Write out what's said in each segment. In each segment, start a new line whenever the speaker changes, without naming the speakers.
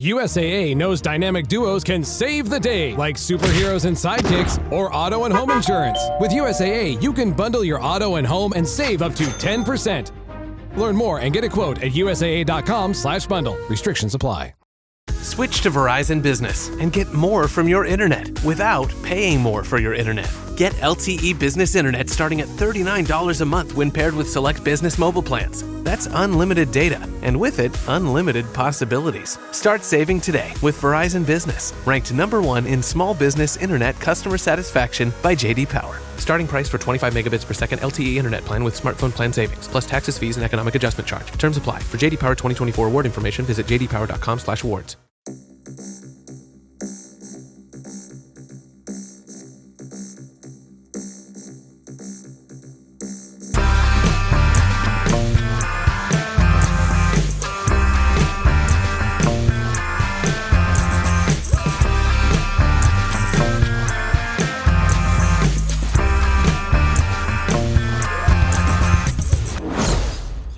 USAA knows dynamic duos can save the day, like superheroes and sidekicks or auto and home insurance. With USAA, you can bundle your auto and home and save up to 10%. Learn more and get a quote at usaa.com/bundle. Restrictions apply.
Switch to Verizon Business and get more from your internet without paying more for your internet. Get LTE Business Internet starting at $39 a month when paired with select business mobile plans. That's unlimited data, and with it, unlimited possibilities. Start saving today with Verizon Business, ranked #1 in small business internet customer satisfaction by J.D. Power. Starting price for 25 megabits per second LTE internet plan with smartphone plan savings, plus taxes, fees, and economic adjustment charge. Terms apply. For J.D. Power 2024 award information, visit jdpower.com/awards.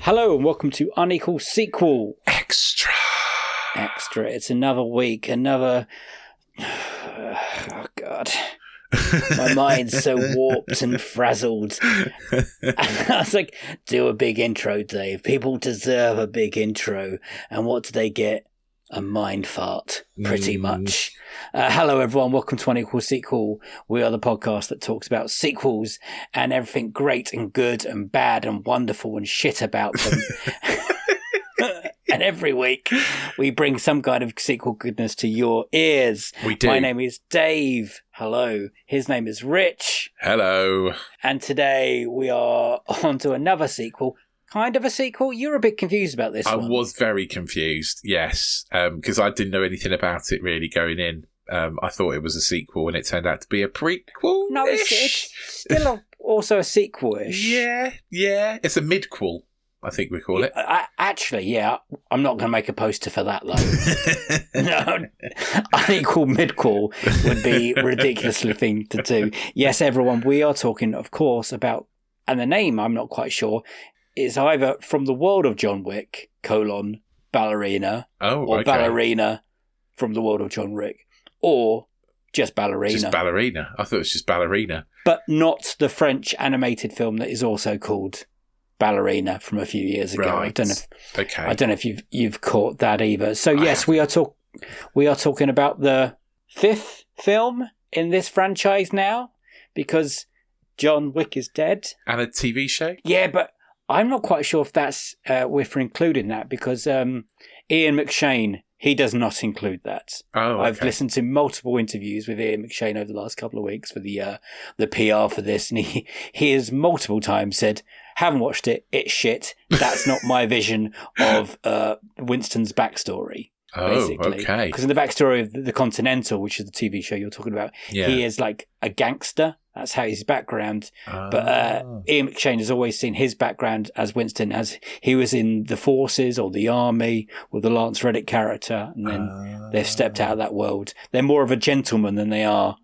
Hello and welcome to Unequal Sequel.
Extra.
It's another week, oh God. My mind's so warped and frazzled. I was like, do a big intro, Dave. People deserve a big intro. And what do they get? A mind fart, pretty much. Hello, everyone. Welcome to Unequal Sequel. We are the podcast that talks about sequels and everything great and good and bad and wonderful and shit about them. And every week we bring some kind of sequel goodness to your ears.
We do.
My name is Dave. Hello. His name is Rich.
Hello.
And today we are on to another sequel. Kind of a sequel? You're a bit confused about this one.
I was very confused, yes, because I didn't know anything about it really going in. I thought it was a sequel and it turned out to be a prequel.
No, it's still also a sequel-ish.
Yeah. It's a midquel, I think we call it.
Actually, I'm not going to make a poster for that, though. No, unequal midquel would be a ridiculous thing to do. Yes, everyone, we are talking, of course, about, and the name I'm not quite sure, is either from the World of John Wick, Ballerina, or Ballerina from the World of John Wick, or just Ballerina.
Just Ballerina. I thought it was just Ballerina.
But not the French animated film that is also called Ballerina from a few years ago.
Right.
I don't know if you've caught that either. So yes, we are talking about the 5th film in this franchise now, because John Wick is dead.
And a TV show?
Yeah, but I'm not quite sure if that's if we're including that, because Ian McShane, he does not include that.
Oh, okay.
I've listened to multiple interviews with Ian McShane over the last couple of weeks for the PR for this, and he has multiple times said, haven't watched it, it's shit. That's not my vision of Winston's backstory. Basically.
Okay.
Because in the backstory of The Continental, which is the TV show you're talking about, he is like a gangster. That's how his background. But Ian McShane has always seen his background as Winston, as he was in the forces or the army with the Lance Reddick character, and then they've stepped out of that world. They're more of a gentleman than they are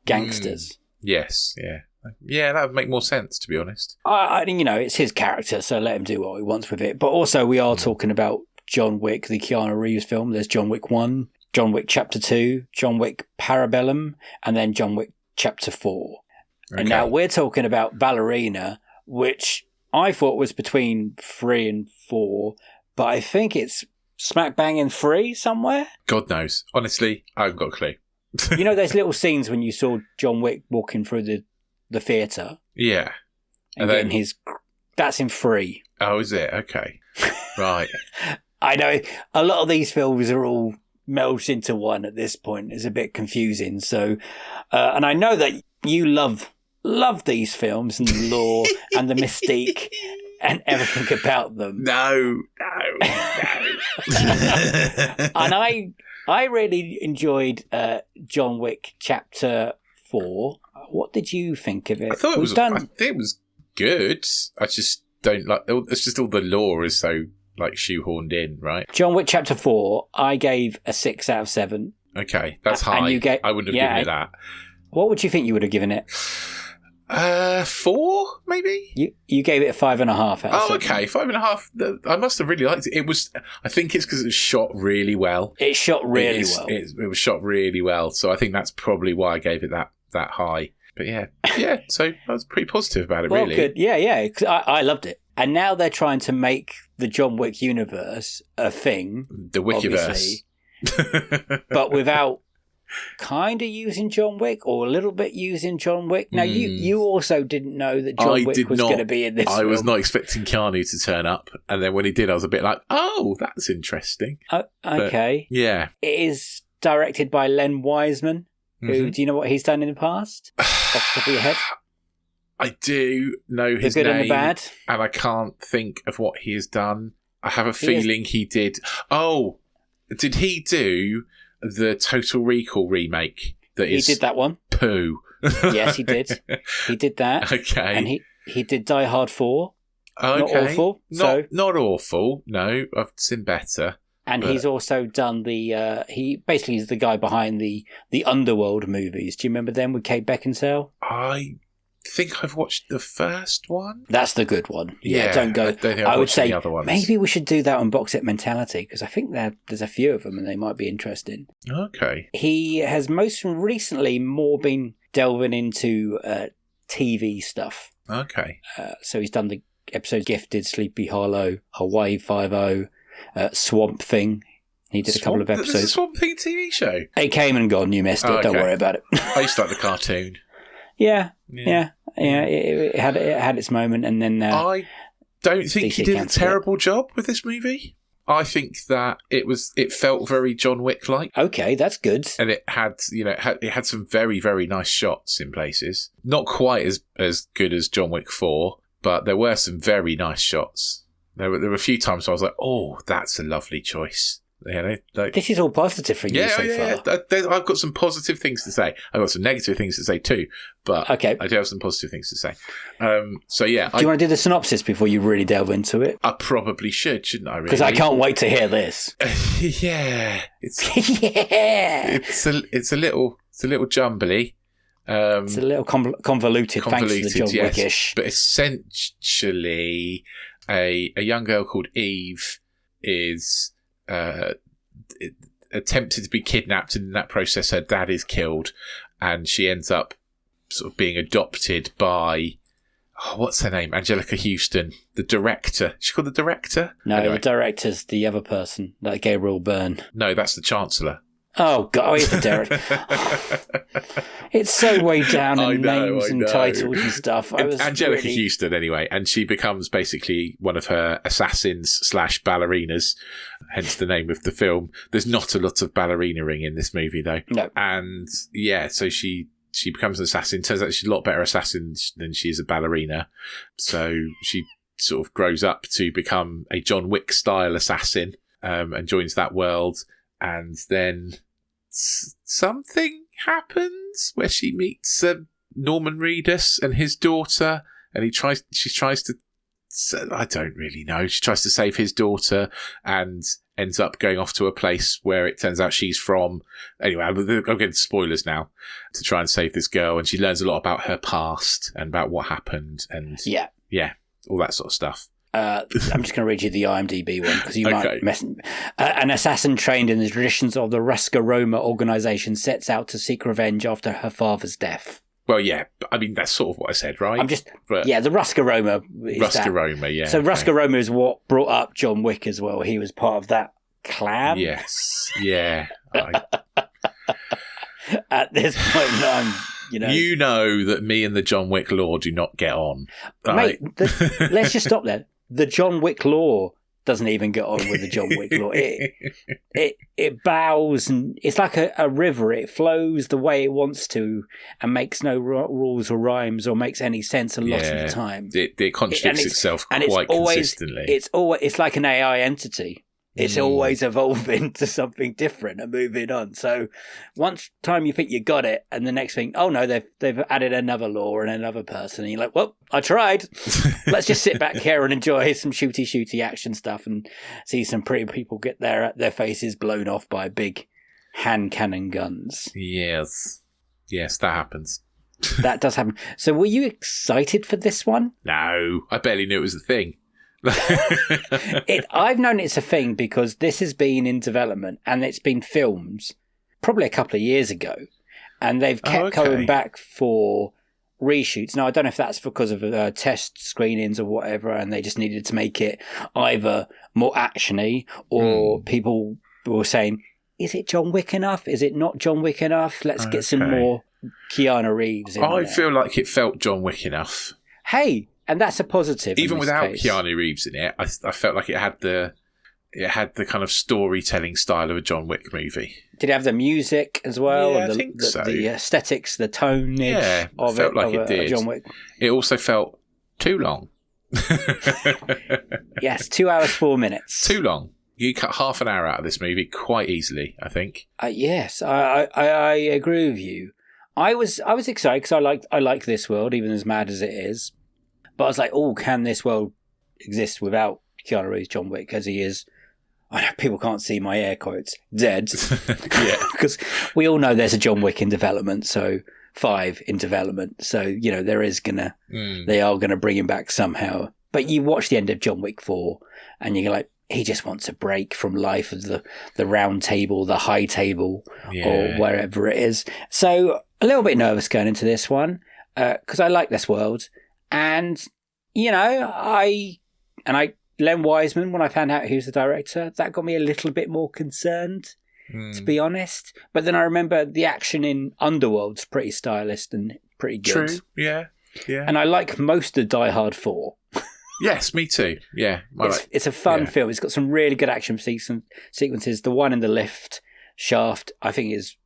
gangsters.
Yes, yeah. Yeah, that would make more sense, to be honest.
It's his character, so let him do what he wants with it. But also, we are talking about John Wick, the Keanu Reeves film. There's John Wick 1, John Wick Chapter 2, John Wick Parabellum, and then John Wick Chapter 4. Okay. And now we're talking about Ballerina, which I thought was between 3 and 4, but I think it's smack bang in 3 somewhere.
God knows. Honestly, I haven't got a clue.
There's little scenes when you saw John Wick walking through the theatre.
Yeah.
And then that's in 3.
Oh, is it? Okay. Right.
I know a lot of these films are all melded into one at this point. It's a bit confusing. So, and I know that you love these films and the lore and the mystique and everything about them.
No.
And I really enjoyed John Wick Chapter 4. What did you think of it?
I thought I think it was good. I just don't like. It's just all the lore is so like shoehorned in, right?
John Wick Chapter 4, I gave a 6 out of 7.
Okay, that's high.
And you
I wouldn't have given it that.
What would you think you would have given it?
4, maybe?
You gave it a 5.5 out of 7.
Okay, 5.5. I must have really liked it. I think it's because it was shot really well.
It shot really well.
It was shot really well, so I think that's probably why I gave it that high. But yeah, so I was pretty positive about it,
well,
really.
Good. Yeah, 'cause I loved it. And now they're trying to make the John Wick universe a thing.
The Wickiverse.
But without kind of using John Wick or a little bit using John Wick. Now, you also didn't know that John Wick was going to be in this film.
I was not expecting Keanu to turn up. And then when he did, I was a bit like, oh, that's interesting.
Okay.
But, yeah.
It is directed by Len Wiseman. Who, do you know what he's done in the past? Off the top of your head?
I do know his
the good
name.
and the bad.
And I can't think of what he has done. I have a feeling he did. Oh, did he do the Total Recall remake?
He did that one.
Poo.
Yes, he did. He did that.
Okay.
And he did Die Hard 4.
Okay.
Not awful.
Not awful. No, I've seen better.
And he's also done he basically is the guy behind the Underworld movies. Do you remember them with Kate Beckinsale?
I think I've watched the first one.
That's the good one.
Yeah,
don't go.
I don't think I've watched any other ones.
Maybe we should do that on Box Set Mentality because I think there's a few of them and they might be interesting.
Okay.
He has most recently more been delving into TV stuff.
Okay.
So he's done the episode Gifted, Sleepy Hollow, Hawaii Five-0, Swamp Thing. He did a couple of episodes.
There's a Swamp Thing TV show.
It came and gone. You missed it. Don't worry about it.
I used to like the cartoon.
Yeah. It had its moment, and then
I don't think
DC
he did a
cancelled
terrible job with this movie. I think that it felt very John Wick like.
Okay, that's good.
And it had some very, very nice shots in places. Not quite as good as John Wick 4, but there were some very nice shots. There were a few times I was like, "Oh, that's a lovely choice."
This is all positive for you so far.
I've got some positive things to say. I've got some negative things to say too, but
okay.
I do have some positive things to say. So yeah,
do you want to do the synopsis before you really delve into it?
I probably shouldn't I? Really?
Because I can't wait to hear this.
Yeah, it's a little jumbly.
It's a little convoluted thanks to the John Wickish.
But essentially, a young girl called Eve is attempted to be kidnapped, and in that process her dad is killed, and she ends up sort of being adopted by what's her name? Angelica Houston, the director. Is she called the director?
No,
anyway.
The director's the other person, like Gabriel Byrne.
No, that's the Chancellor.
Oh, God, he's the director. It's so way down in names and titles and stuff.
Angelica Houston, anyway, and she becomes basically one of her assassins / ballerinas, hence the name of the film. There's not a lot of ballerina-ing in this movie, though.
No.
And, yeah, so she becomes an assassin. Turns out she's a lot better assassin than she is a ballerina. So she sort of grows up to become a John Wick-style assassin and joins that world. And then something happens where she meets Norman Reedus and his daughter, and she tries to, I don't really know, she tries to save his daughter and ends up going off to a place where it turns out she's from. Anyway, I'm getting spoilers now, to try and save this girl, and she learns a lot about her past and about what happened, and yeah, all that sort of stuff.
I'm just going to read you the IMDb one because you might mess. An assassin trained in the traditions of the Ruska Roma organization sets out to seek revenge after her father's death.
Well, yeah, I mean that's sort of what I said, right?
The Ruska Roma.
Roma, yeah.
So Ruska Roma is what brought up John Wick as well. He was part of that clan.
Yes, yeah.
At this point in time.
You know that me and the John Wick law do not get on.
Mate, let's just stop there. The John Wick law doesn't even get on with the John Wick law. It bows, and it's like a river. It flows the way it wants to and makes no rules or rhymes or makes any sense a lot of the time.
It contradicts itself quite consistently.
It's like an AI entity. It's always evolving to something different and moving on. So once time you think you got it, and the next thing, oh no, they've added another law and another person. And you're like, well, I tried. Let's just sit back here and enjoy some shooty action stuff and see some pretty people get their faces blown off by big hand cannon guns.
Yes, that happens.
That does happen. So were you excited for this one?
No, I barely knew it was a thing.
I've known it's a thing because this has been in development and it's been filmed probably a couple of years ago, and they've kept going back for reshoots. Now, I don't know if that's because of test screenings or whatever, and they just needed to make it either more actiony, or people were saying, is it John Wick enough? Is it not John Wick enough? Let's get some more Keanu Reeves in there.
feel like it felt John Wick enough.
Hey, and that's a positive.
Even without Keanu Reeves in it, I felt like it had the kind of storytelling style of a John Wick movie. Did it
have the music as well?
Yeah, I think so.
The aesthetics, the tonage of
felt
it,
like it did.
John Wick.
It also felt too long.
Yes, 2 hours, 4 minutes.
Too long. You cut half an hour out of this movie quite easily, I think.
Yes, I agree with you. I was excited because I like this world, even as mad as it is. But I was like, oh, can this world exist without Keanu Reeves, John Wick, as he is? I know people can't see my air quotes. Dead.
Yeah.
Because we all know there's a John Wick in development, so 5 in development. So, there is they are gonna bring him back somehow. But you watch the end of John Wick 4 and you're like, he just wants a break from life of the round table, the high table, or wherever it is. So a little bit nervous going into this one because I like this world. And, Len Wiseman, when I found out he was the director, that got me a little bit more concerned, to be honest. But then I remember the action in Underworld's pretty stylish and pretty good.
True, yeah.
And I like most of Die Hard 4.
Yes, me too. Yeah.
It's a fun film. It's got some really good action sequences. The one in the lift, Shaft, I think is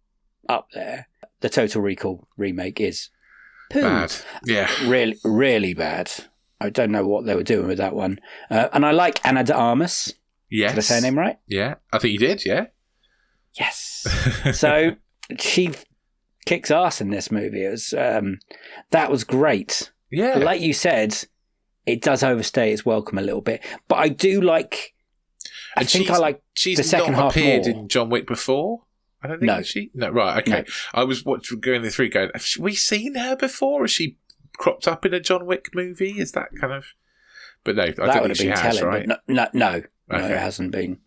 up there. The Total Recall remake is
bad. Yeah.
Really, really bad. I don't know what they were doing with that one. And I like Ana de Armas.
Yes.
Did I say her name right?
Yeah. I think you did, yeah.
Yes. So she kicks ass in this movie. It was, that was great.
Yeah.
But like you said, it does overstay its welcome a little bit. But I do like... I think I like the second half more.
She's not appeared in John Wick before? I don't think she... No, right, okay. No. I was going through going, have we seen her before? Has she cropped up in a John Wick movie? Is that kind of... But no, I don't think she has, right?
No, it hasn't been.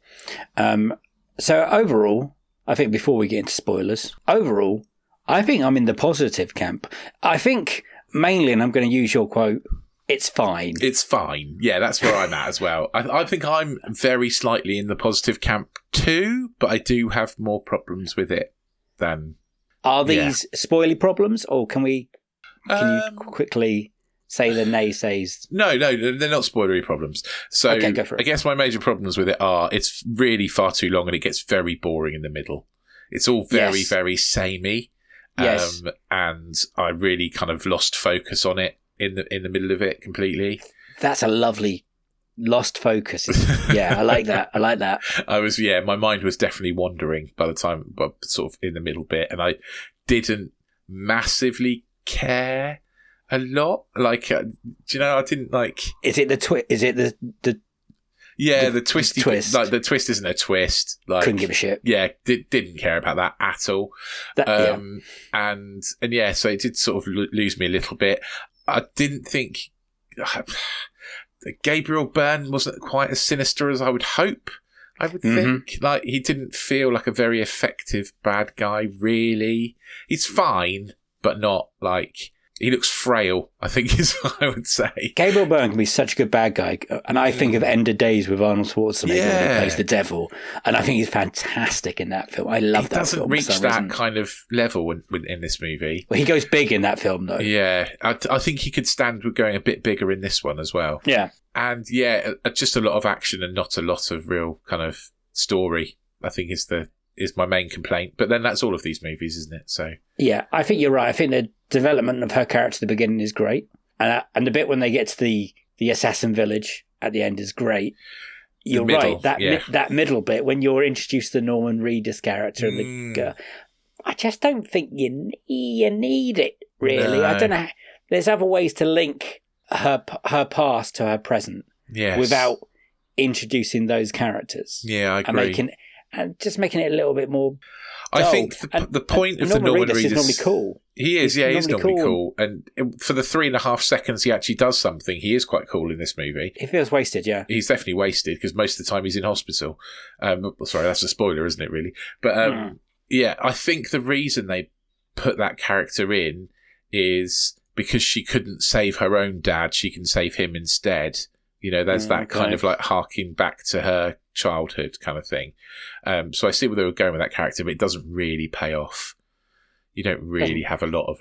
So overall, I think before we get into spoilers, I think I'm in the positive camp. I think mainly, and I'm going to use your quote, it's fine.
It's fine. Yeah, that's where I'm at as well. I think I'm very slightly in the positive camp too, but I do have more problems with it than...
Are these spoily problems, or can you quickly say the naysays?
No, they're not spoilery problems. So
okay, go for it.
I guess my major problems with it are it's really far too long and it gets very boring in the middle. It's all very, very samey.
Yes.
And I really kind of lost focus on it in the middle of it completely.
That's a lovely lost focus. Yeah, I like that.
My mind was definitely wandering by the time, but sort of in the middle bit, and I didn't massively care a lot. Like, I didn't like.
Is it the twist? Is it the?
Yeah, the twisty twist. Like the twist isn't a twist. Like,
couldn't give a shit.
Yeah, didn't care about that at all. And so it did sort of lose me a little bit. I didn't think Gabriel Byrne wasn't quite as sinister as I would hope. I would think, like, he didn't feel like a very effective bad guy. Really, he's fine, but not like. He looks frail, I think is what I would say.
Gabriel Byrne can be such a good bad guy. And I think of End of Days with Arnold Schwarzenegger when he plays the devil. And I think he's fantastic in that film. I love that film.
He doesn't reach that kind of level in this movie.
Well, he goes big in that film, though.
Yeah. I think he could stand with going a bit bigger in this one as well.
Yeah.
And just a lot of action and not a lot of real kind of story, I think is my main complaint. But then that's all of these movies, isn't it? So
yeah, I think you're right. I think the development of her character at the beginning is great, and the bit when they get to the assassin village at the end is great. You're right. That middle bit when you're introduced to Norman Reedus character and the girl, I just don't think you need it really. No. I don't know. There's other ways to link her past to her present without introducing those characters.
Yeah, I agree.
And just making it a little bit more
I think the point of the Norman Reedus
is normally cool.
He is, he's normally cool. And for the 3.5 seconds he actually does something, he is quite cool in this movie.
He feels wasted, yeah.
He's definitely wasted because most of the time he's in hospital. Sorry, that's a spoiler, isn't it, really? But I think the reason they put that character in is because she couldn't save her own dad, she can save him instead. You know, there's that kind of like harking back to her childhood kind of thing. So I see where they were going with that character, but it doesn't really pay off. You don't really have a lot of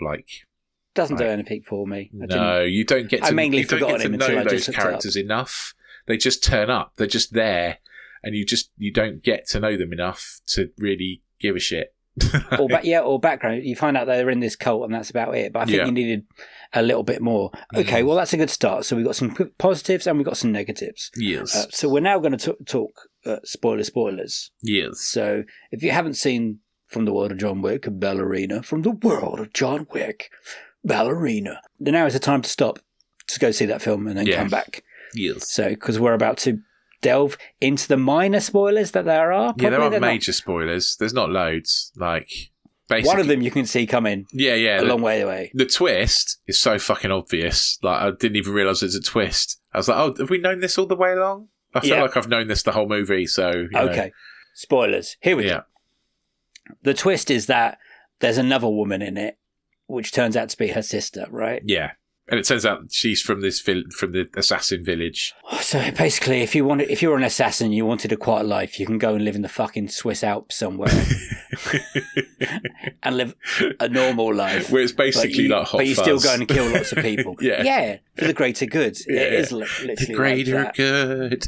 doesn't do anything for me.
No, you don't get to.
I mainly forgot him until I
those
just
characters enough. They just turn up. They're just there, and you don't get to know them enough to really give a shit.
or background. You find out they're in this cult, and that's about it. But I think you needed a little bit more. Okay, well that's a good start. So we've got some positives and we've got some negatives.
Yes.
So we're now going to talk spoilers.
Yes.
So if you haven't seen From the World of John Wick, Ballerina, From the World of John Wick, Ballerina, then now is the time to stop to go see that film and then come back.
Yes.
So because we're about to delve into the minor spoilers that there are.
Yeah, there aren't major spoilers. There's not loads. Basically,
one of them you can see coming.
Yeah,
a long way away.
The twist is so fucking obvious. I didn't even realise it's a twist. I was like, oh, have we known this all the way along? I feel like I've known this the whole movie. So
okay, spoilers. Here we go. The twist is that there's another woman in it, which turns out to be her sister, right?
Yeah. And it turns out she's from from the assassin village.
So basically, if you're an assassin, you wanted a quiet life, you can go and live in the fucking Swiss Alps somewhere and live a normal life.
Where it's basically like Hot
But you
Fuzz.
still go and kill lots of people.
Yeah,
for the greater good.
Yeah.
It is literally
the greater
like
good.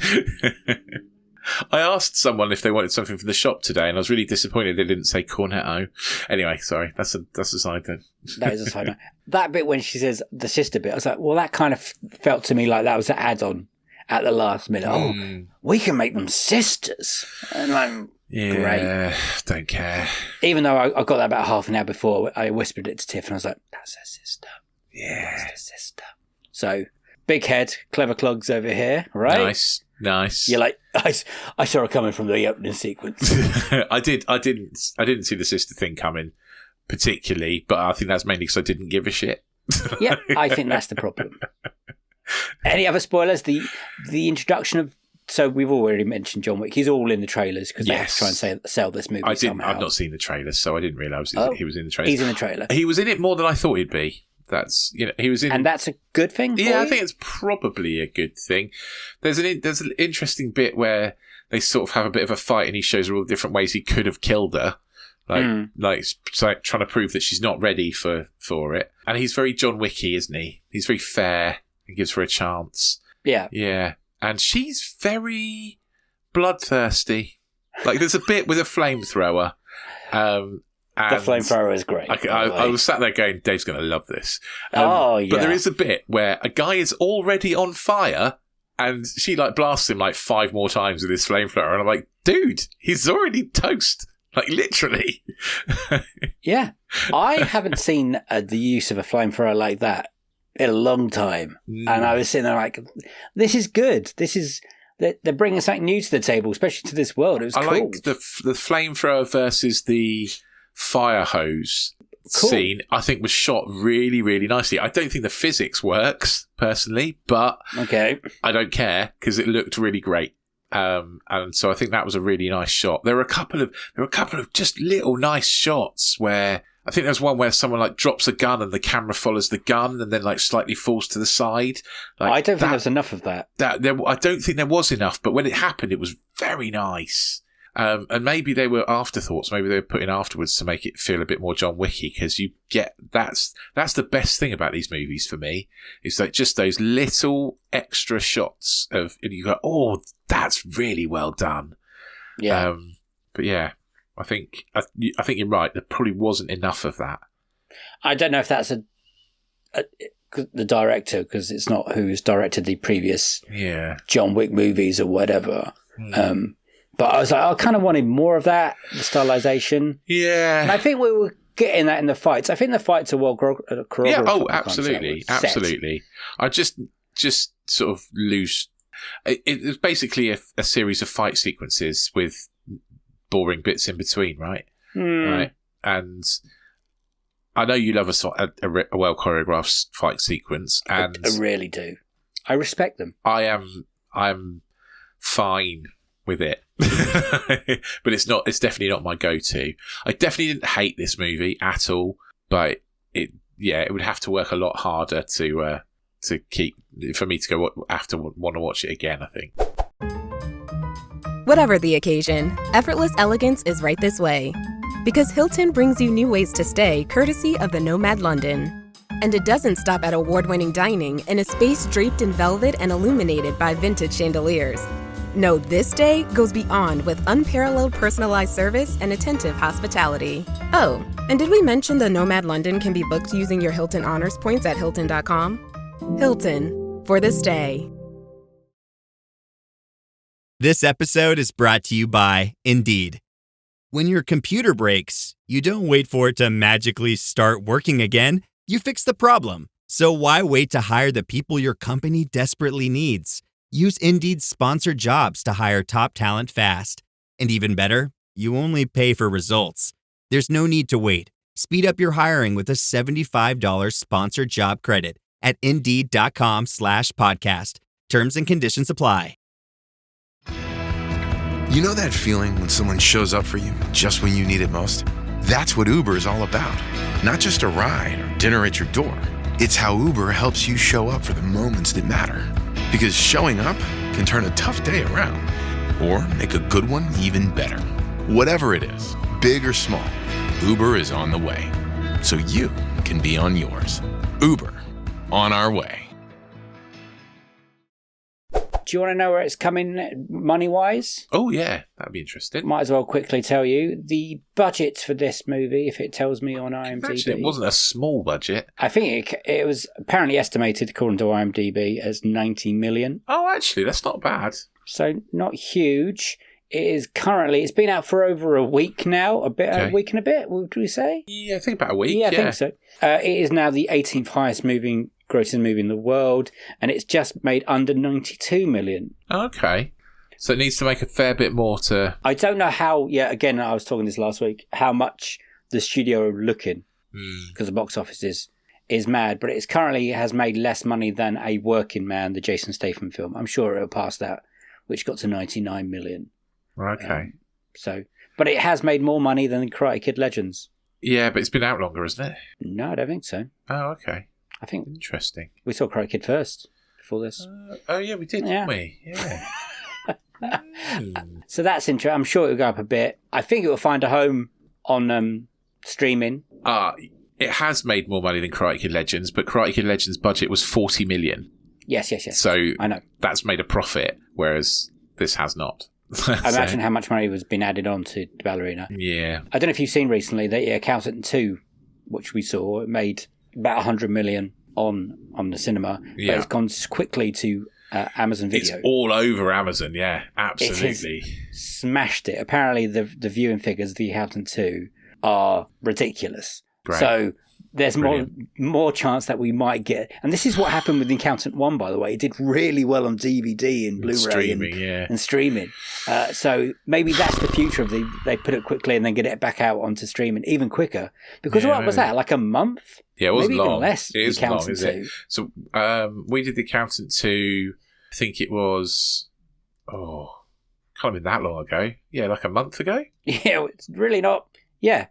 I asked someone if they wanted something from the shop today, and I was really disappointed they didn't say cornetto. Anyway, sorry, that's a side note.
That is a side note. That bit when she says the sister bit, I was like, well, that kind of felt to me like that was an add-on at the last minute. Oh, we can make them sisters. And I'm great.
Don't care.
Even though I got that about half an hour before, I whispered it to Tiff, and I was like, that's her sister.
Yeah.
That's her sister. So, big head, clever clogs over here, right?
Nice.
You're like, I saw her coming from the opening sequence.
I didn't see the sister thing coming particularly, but I think that's mainly because I didn't give a shit.
Yeah, I think that's the problem. Any other spoilers? The introduction of... So we've already mentioned John Wick. He's all in the trailers because they have to try and sell this movie somehow.
I've not seen the trailers, so I didn't realise he was in the trailers.
He's in the trailer.
He was in it more than I thought he'd be. He was in,
and that's a good thing.
I think it's probably a good thing. There's an interesting bit where they sort of have a bit of a fight, and he shows her all the different ways he could have killed her, like trying to prove that she's not ready for it. And he's very John Wicky, isn't he? He's very fair and gives her a chance. Yeah, and she's very bloodthirsty. There's a bit with a flamethrower.
The flamethrower is great.
I was sat there going, Dave's going to love this.
But
there is a bit where a guy is already on fire and she blasts him 5 more times with his flamethrower. And I'm like, dude, he's already toast. Literally.
Yeah. I haven't seen the use of a flamethrower like that in a long time. And I was sitting there like, this is good. They're bringing something new to the table, especially to this world. It was cool.
I like the flamethrower versus the fire hose scene. I think was shot really, really nicely. I don't think the physics works personally, but I don't care because it looked really great. And so I think that was a really nice shot. There were a couple of just little nice shots where I think there's one where someone drops a gun and the camera follows the gun and then slightly falls to the side.
I don't think there's enough of that.
I don't think there was enough, but when it happened, it was very nice. And maybe they were afterthoughts. Maybe they were put in afterwards to make it feel a bit more John Wicky, because you get that's the best thing about these movies for me is just those little extra shots of, and you go, oh, that's really well done.
Yeah.
But yeah, I think you're right. There probably wasn't enough of that.
I don't know if that's the director, because it's not who's directed the previous John Wick movies or whatever. But I was like, I kind of wanted more of that, the stylization.
Yeah.
And I think we were getting that in the fights. I think the fights are well choreographed.
Yeah, oh, absolutely. Absolutely. I just sort of lose. It was basically a series of fight sequences with boring bits in between, right? right? And I know you love a well choreographed fight sequence, and
I really do. I respect them.
I'm fine with it, but it's definitely not my go-to. I definitely didn't hate this movie at all, but it would have to work a lot harder to keep for me to go after want to watch it again, I think.
Whatever the occasion, effortless elegance is right this way. Because Hilton brings you new ways to stay courtesy of the Nomad London. And it doesn't stop at award-winning dining in a space draped in velvet and illuminated by vintage chandeliers. No, this day goes beyond with unparalleled personalized service and attentive hospitality. Oh, and did we mention the Nomad London can be booked using your Hilton Honors points at Hilton.com? Hilton, for the stay.
This episode is brought to you by Indeed. When your computer breaks, you don't wait for it to magically start working again. You fix the problem. So why wait to hire the people your company desperately needs? Use Indeed's sponsored jobs to hire top talent fast. And even better, you only pay for results. There's no need to wait. Speed up your hiring with a $75 sponsored job credit at Indeed.com/podcast. Terms and conditions apply.
You know that feeling when someone shows up for you just when you need it most? That's what Uber is all about. Not just a ride or dinner at your door. It's how Uber helps you show up for the moments that matter. Because showing up can turn a tough day around or make a good one even better. Whatever it is, big or small, Uber is on the way. So you can be on yours. Uber, on our way.
Do you want to know where it's coming money-wise?
Oh, yeah. That'd be interesting.
Might as well quickly tell you. The budget for this movie, if it tells me on IMDb...
Actually, it wasn't a small budget.
I think it was apparently estimated, according to IMDb, as 90 million.
Oh, actually, that's not bad.
So, not huge. It is currently... It's been out for over a week now. A week and a bit, would we say?
Yeah, I think about a week.
Yeah, I think so. It is now the 18th highest grossing movie in the world, and it's just made under 92 million.
Okay. So it needs to make a fair bit more to...
I don't know how, again, I was talking this last week, how much the studio are looking, because the box office is mad, but it currently has made less money than A Working Man, the Jason Statham film. I'm sure it'll pass that, which got to 99 million.
Okay.
But it has made more money than Karate Kid Legends.
Yeah, but it's been out longer, isn't it?
No, I don't think so.
Oh, okay.
I think
interesting.
We saw Karate Kid first before this.
Oh yeah, we did, didn't we? Yeah.
So that's interesting. I'm sure it'll go up a bit. I think it will find a home on streaming.
It has made more money than Karate Kid Legends, but Karate Kid Legends' budget was 40 million.
Yes.
So
I know
that's made a profit, whereas this has not.
Imagine how much money was being added on to Ballerina.
Yeah.
I don't know if you've seen recently that Accountant 2, which we saw, it made about 100 million on the cinema.
Yeah.
But it's gone quickly to Amazon Video.
It's all over Amazon, yeah, absolutely.
Smashed it. Apparently the viewing figures of The Accountant 2 are ridiculous.
Great.
So there's more chance that we might get... And this is what happened with The Accountant 1, by the way. It did really well on DVD and Blu-ray and streaming. So maybe that's the future of they put it quickly and then get it back out onto streaming even quicker. Because what was that, like a month?
Yeah, it wasn't
maybe
long.
Even less.
It isn't long, is it?
2.
So we did The Accountant 2, I think it was... can't have been that long ago. Yeah, like a month ago?
Yeah, it's really not... Yeah.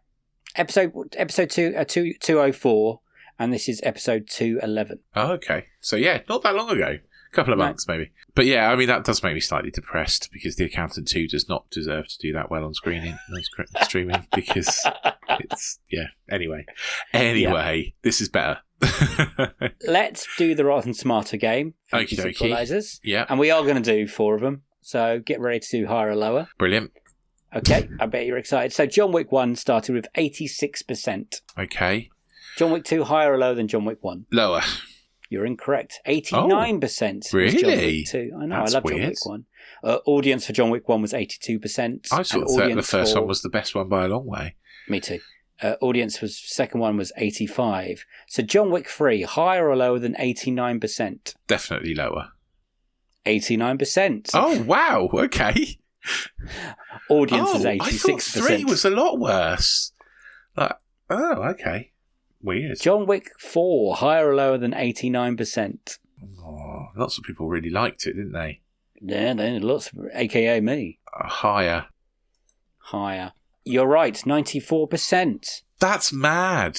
Episode 204, and this is episode 211.
Oh, okay. So yeah, not that long ago. A couple of months maybe. But yeah, I mean that does make me slightly depressed because The Accountant 2 does not deserve to do that well on streaming because it's Anyway, This is better.
Let's do the Rather Smarter game.
Okie dokie. Yeah.
And we are going to do 4 of them. So get ready to do higher or lower.
Brilliant.
Okay, I bet you're excited. So John Wick 1 started with 86%.
Okay.
John Wick 2 higher or lower than John Wick 1?
Lower.
You're incorrect. 89%
really?
was John Wick 2. I know,
That's
I love
weird.
John Wick 1. Audience for John Wick 1 was 82%.
I sort of thought the first one was the best one by a long way.
Me too. Second one was 85. So John Wick 3, higher or lower than 89%?
Definitely lower.
89%.
Oh, wow. Okay.
Audience is 86%.
I thought 3 was a lot worse. Okay. Weird.
John Wick 4, higher or lower than 89%?
Oh, lots of people really liked it, didn't they?
Yeah, lots of, aka me.
Higher.
You're right, 94%.
That's mad.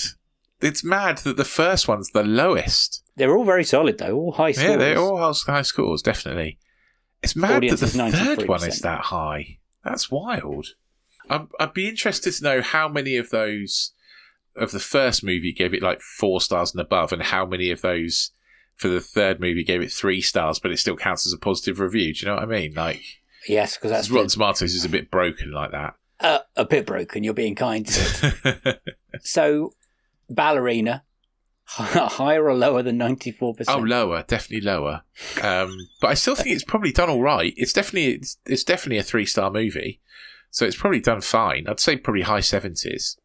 It's mad that the first one's the lowest.
They're all very solid, though. All high scores.
Yeah, they're all high scores, definitely. It's mad
Audience
that the
is
third one
93%.
is that high. That's wild. I'd be interested to know how many of those of the first movie gave it like 4 stars and above, and how many of those for the third movie gave it 3 stars, but it still counts as a positive review. Do you know what I mean? Like,
yes, because that's
Rotten Tomatoes is a bit broken like that.
A bit broken. You're being kind to it. So, Ballerina, higher or lower than 94%?
Oh, lower, definitely lower. But I still think it's probably done all right. It's definitely a 3-star movie, so it's probably done fine. I'd say probably high 70s.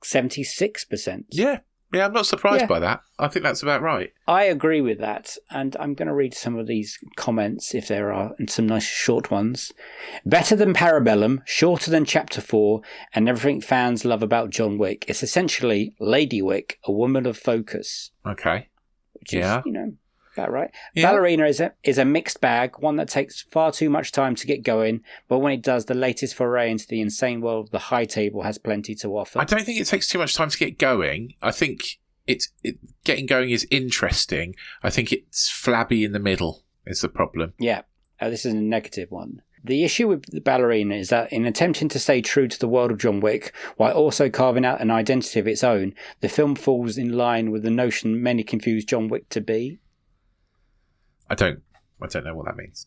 76%.
Yeah, I'm not surprised by that. I think that's about right.
I agree with that, and I'm going to read some of these comments if there are, and some nice short ones. Better than Parabellum, shorter than Chapter 4, and everything fans love about John Wick. It's essentially Lady Wick, a woman of focus.
Okay.
Which is, about right.
Yeah.
Ballerina is a mixed bag, one that takes far too much time to get going, but when it does, the latest foray into the insane world of the high table has plenty to offer.
I don't think it takes too much time to get going. I think getting going is interesting. I think it's flabby in the middle is the problem.
Yeah. This is a negative one. The issue with the Ballerina is that in attempting to stay true to the world of John Wick, while also carving out an identity of its own, the film falls in line with the notion many confuse John Wick to be.
I don't know what that means.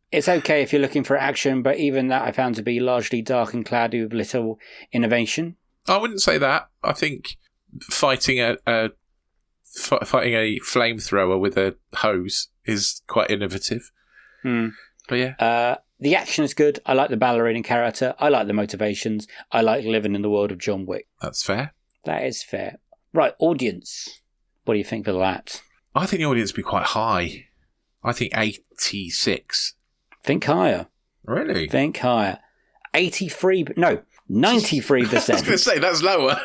It's okay if you're looking for action, but even that I found to be largely dark and cloudy with little innovation.
I wouldn't say that. I think fighting a flamethrower with a hose is quite innovative. But yeah.
The action is good. I like the ballerina character. I like the motivations. I like living in the world of John Wick.
That's fair.
That is fair. Right, audience. What do you think for that?
I think the audience would be quite high. I think 86.
Think higher.
Really?
Think higher. 93... No, 93%.
I was going to say, that's lower.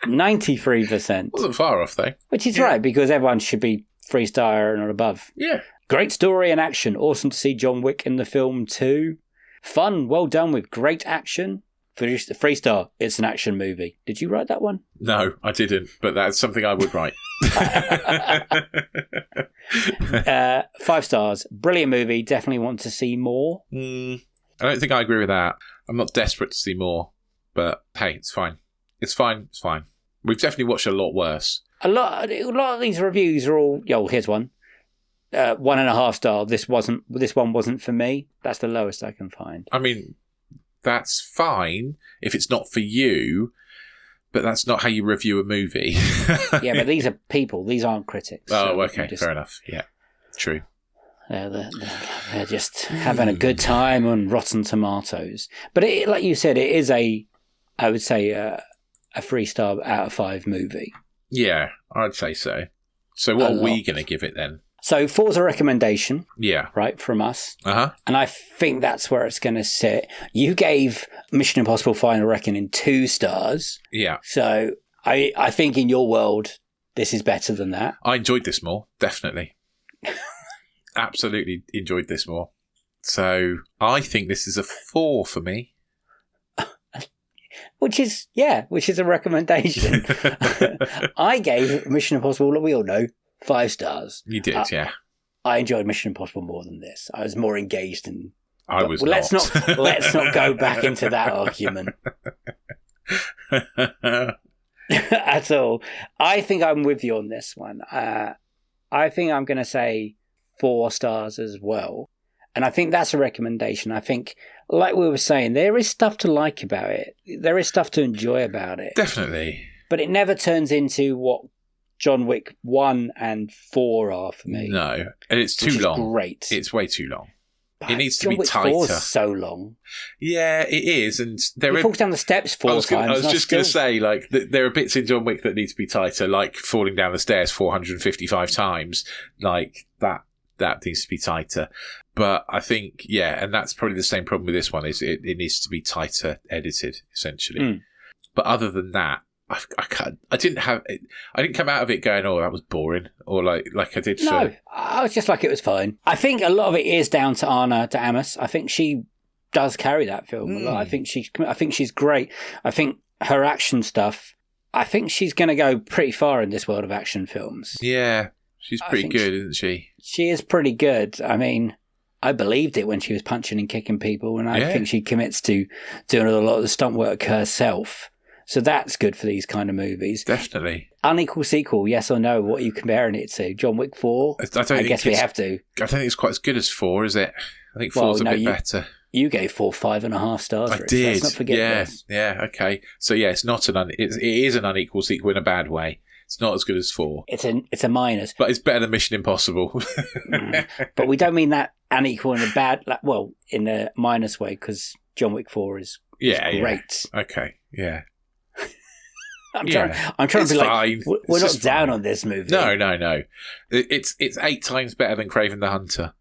93%.
Wasn't far off, though.
Which is right, because everyone should be 3-star and above.
Yeah.
Great story and action. Awesome to see John Wick in the film too. Fun, well done with great action. 3-star, it's an action movie. Did you write that one?
No, I didn't, but that's something I would write.
5 stars, brilliant movie, definitely want to see more.
I don't think I agree with that. I'm not desperate to see more, but hey, it's fine. It's fine. We've definitely watched a lot worse.
A lot of these reviews are all, here's one. 1.5 star, this one wasn't for me. That's the lowest I can find.
I mean, that's fine if it's not for you, but that's not how you review a movie.
Yeah, but these are people. These aren't critics.
Oh, okay. Fair enough. Yeah, true.
They're just having a good time on Rotten Tomatoes. But like you said, it is I would say, a 3-star out of 5 movie.
Yeah, I'd say so. So what are we going to give it then?
So 4's a recommendation.
Yeah.
Right, from us.
Uh-huh.
And I think that's where it's going to sit. You gave Mission Impossible Final Reckoning 2 stars.
Yeah.
So I think in your world, this is better than that.
I enjoyed this more, definitely. Absolutely enjoyed this more. So I think this is a 4 for me.
Which is a recommendation. I gave Mission Impossible, we all know, 5 stars.
You did, yeah.
I enjoyed Mission Impossible more than this. I was more engaged in.
I was
not. Let's not go back into that argument at all. I think I'm with you on this one. I think I'm going to say 4 stars as well. And I think that's a recommendation. I think, like we were saying, there is stuff to like about it. There is stuff to enjoy about it.
Definitely.
But it never turns into what John Wick 1 and 4 are for me.
No. And it's too long.
Great.
It's way too long.
But
it needs to
John
be
Wick
tighter.
4 is so long.
Yeah, it is. And
he falls down the steps 4 times.
I was just going to say, like, there are bits in John Wick that need to be tighter, like falling down the stairs 455 times. Like, that that needs to be tighter. But I think, yeah, and that's probably the same problem with this one, is it needs to be tighter edited, essentially. But other than that, I didn't come out of it going, oh, that was boring, or like I did for...
No, I was just like, it was fine. I think a lot of it is down to Anna de Amas. I think she does carry that film a lot. I think she's great. I think her action stuff, I think she's going to go pretty far in this world of action films.
Yeah, she's pretty good, isn't she?
She is pretty good. I mean, I believed it when she was punching and kicking people, and I think she commits to doing a lot of the stunt work herself. So that's good for these kind of movies.
Definitely.
Unequal sequel, yes or no? What are you comparing it to? John Wick 4? I guess we have to.
I don't think it's quite as good as 4, is it? I think 4's a bit better.
You gave 4 5.5 stars.
I
Rich.
did.
Let's not forget this.
Yeah, okay. So yeah, it's not it is an unequal sequel in a bad way. It's not as good as 4.
It's a minus.
But it's better than Mission Impossible.
But we don't mean that unequal in a bad, in a minus way, because John Wick 4 is great.
Yeah. Okay, yeah.
I'm trying to be
fine.
Like, we're not down on this movie.
No. It's 8 times better than Kraven the Hunter.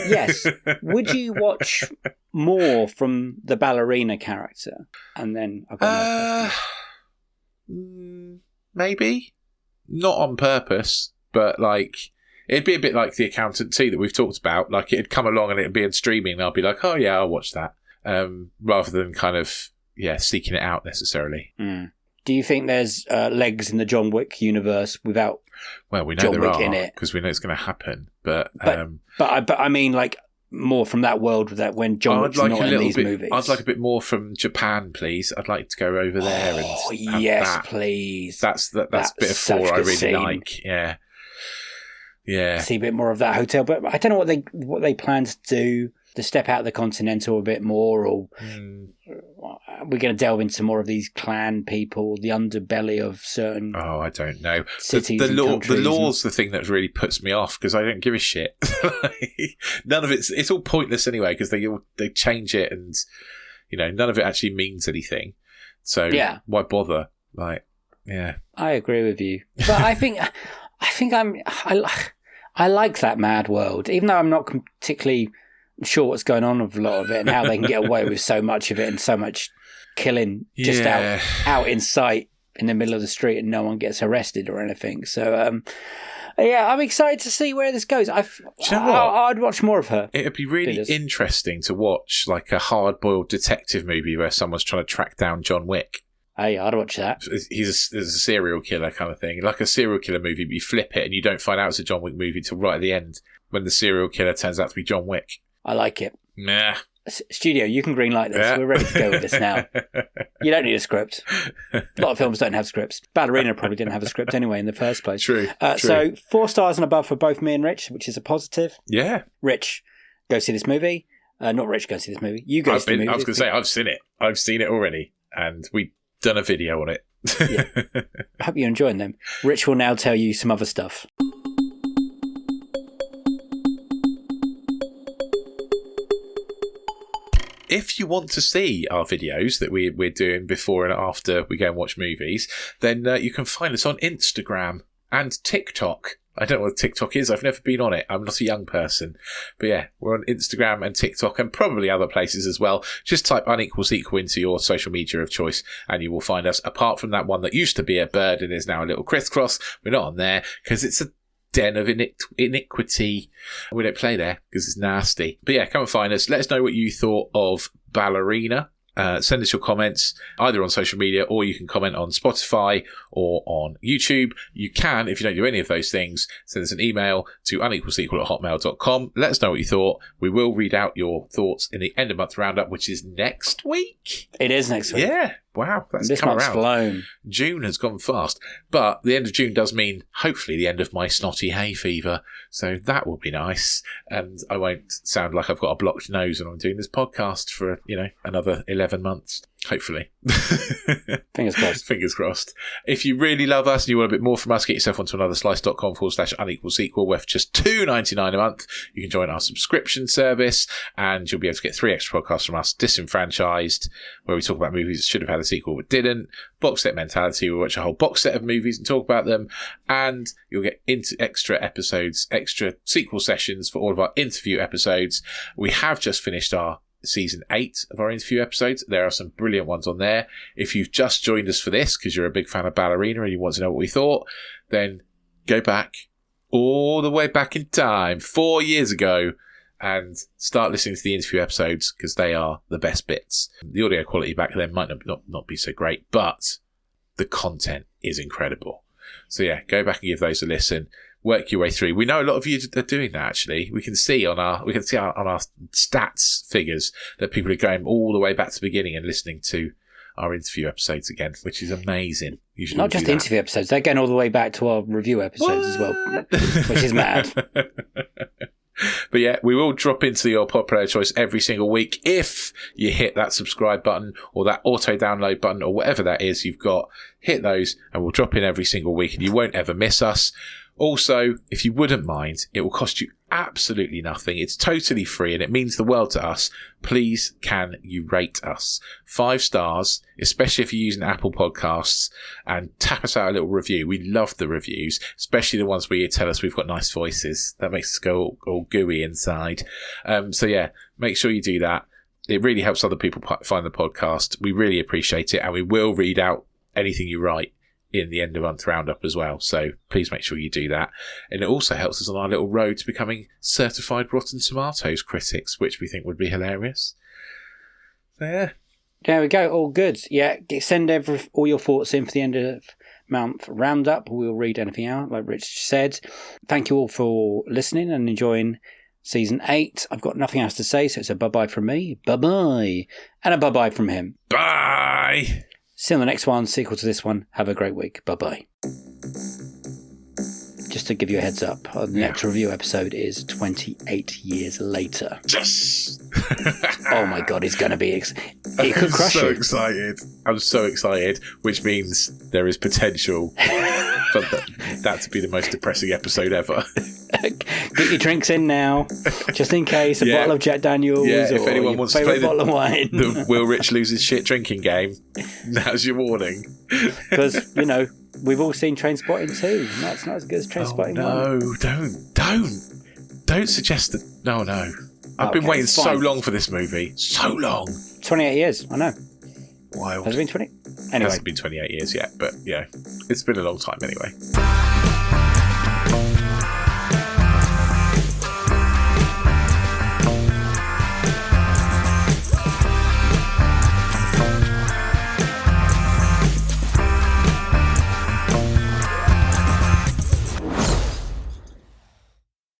Yes. Would you watch more from the ballerina character? And then I've got
maybe. Not on purpose, but like it'd be a bit like The Accountant 2 that we've talked about. Like it'd come along and it'd be on streaming and I'll be like, oh yeah, I'll watch that. Rather than kind of seeking it out necessarily.
Do you think there's legs in the John Wick universe without
we know
John
there
Wick
are
in it?
Because we know it's going to happen. But
I mean, like more from that world with that when John Wick's not in these movies.
I'd like a bit more from Japan, please. I'd like to go over there and
yes,
that.
Please.
That's a bit of 4 I really scene. Like. Yeah.
See a bit more of that hotel, but I don't know what they plan to do. To step out of the Continental a bit more, or we're going to delve into more of these clan people, the underbelly of certain.
Oh, I don't know.
Cities
the law's the thing that really puts me off because I don't give a shit. None of it's all pointless anyway because they change it and none of it actually means anything. So why bother? Like, yeah,
I agree with you, but I think I like that mad world, even though I'm not particularly sure what's going on with a lot of it and how they can get away with so much of it and so much killing just out in sight in the middle of the street and no one gets arrested or anything. So, I'm excited to see where this goes. I'd watch more of her.
It'd be really interesting to watch like a hard-boiled detective movie where someone's trying to track down John Wick.
Hey, I'd watch that.
He's a serial killer kind of thing. Like a serial killer movie, but you flip it and you don't find out it's a John Wick movie till right at the end when the serial killer turns out to be John Wick.
I like it.
Nah.
Studio, you can greenlight this. Yeah. We're ready to go with this now. You don't need a script. A lot of films don't have scripts. Ballerina probably didn't have a script anyway in the first place.
True.
So 4 stars and above for both me and Rich, which is a positive.
Yeah.
Rich, go see this movie. Not Rich, go see this movie. You go see the movie.
I was going to say, I've seen it. I've seen it already. And we've done a video on it.
Yeah. I hope you're enjoying them. Rich will now tell you some other stuff.
If you want to see our videos that we're doing before and after we go and watch movies, then you can find us on Instagram and TikTok. I don't know what TikTok is. I've never been on it. I'm not a young person. But yeah, we're on Instagram and TikTok and probably other places as well. Just type Unequal Sequel into your social media of choice and you will find us. Apart from that one that used to be a bird and is now a little crisscross, we're not on there because it's a den of iniquity. We don't play there because it's nasty. But yeah, come and find us. Let us know what you thought of Ballerina. Send us your comments either on social media or you can comment on Spotify or on YouTube. You can, if you don't do any of those things, send us an email to unequalsequel@hotmail.com. Let us know what you thought. We will read out your thoughts in the end of month roundup, which is next week.
It is next week.
Yeah. Wow. That's
this
come
month's
around.
Flown.
June has gone fast. But the end of June does mean, hopefully, the end of my snotty hay fever. So that will be nice. And I won't sound like I've got a blocked nose when I'm doing this podcast for, another 11 months. Hopefully.
Fingers crossed.
Fingers crossed. If you really love us and you want a bit more from us, get yourself onto anotherslice.com/unequal sequel, worth just $2.99 a month. You can join our subscription service and you'll be able to get 3 extra podcasts from us: Disenfranchised, where we talk about movies that should have had a sequel but didn't; Box Set Mentality, where we watch a whole box set of movies and talk about them; and you'll get into extra episodes, extra sequel sessions for all of our interview episodes. We have just finished our season 8 of our interview episodes. There are some brilliant ones on there. If you've just joined us for this because you're a big fan of Ballerina and you want to know what we thought, then go back all the way back in time, 4 years ago, and start listening to the interview episodes because they are the best bits. The audio quality back then might not be so great, but the content is incredible. So yeah, go back and give those a listen. Work your way through. We know a lot of you are doing that. Actually, we can see on our stats figures that people are going all the way back to the beginning and listening to our interview episodes again, which is amazing. You should
not just the interview episodes; they're going all the way back to our review episodes as well, which is mad.
But yeah, we will drop into your pod player choice every single week if you hit that subscribe button or that auto download button or whatever that is you've got. Hit those and we'll drop in every single week and you won't ever miss us. Also, if you wouldn't mind, it will cost you absolutely nothing. It's totally free and it means the world to us. Please can you rate us 5 stars, especially if you're using Apple Podcasts, and tap us out a little review. We love the reviews, especially the ones where you tell us we've got nice voices. That makes us go all gooey inside. So yeah, make sure you do that. It really helps other people find the podcast. We really appreciate it and we will read out anything you write in the end of month roundup as well, so please make sure you do that. And it also helps us on our little road to becoming certified Rotten Tomatoes critics, which we think would be hilarious. So yeah,
there we go, all good. Yeah, send all your thoughts in for the end of month roundup. We'll read anything out, like Rich said. Thank you all for listening and enjoying season 8. I've got nothing else to say, so it's a bye-bye from me, bye-bye, and a bye-bye from him.
Bye!
See you on the next one, sequel to this one. Have a great week. Bye-bye. Just to give you a heads up, our next review episode is 28 years later.
Yes!
Oh my God, it's going to be... It could crush you.
I'm so excited, which means there is potential for that to be the most depressing episode ever.
Get your drinks in now, just in case. A bottle of Jack Daniels,
if
or
anyone
your
wants to play
bottle of wine.
the Will Rich loses shit drinking game, now's your warning.
Because, we've all seen Trainspotting 2. That's not as good as Trainspotting
1. Don't suggest that. No. I've been waiting so long for this movie. So long.
28 years, I know.
Wild.
Has it been 20?
Anyway. It hasn't been 28 years yet, but it's been a long time anyway.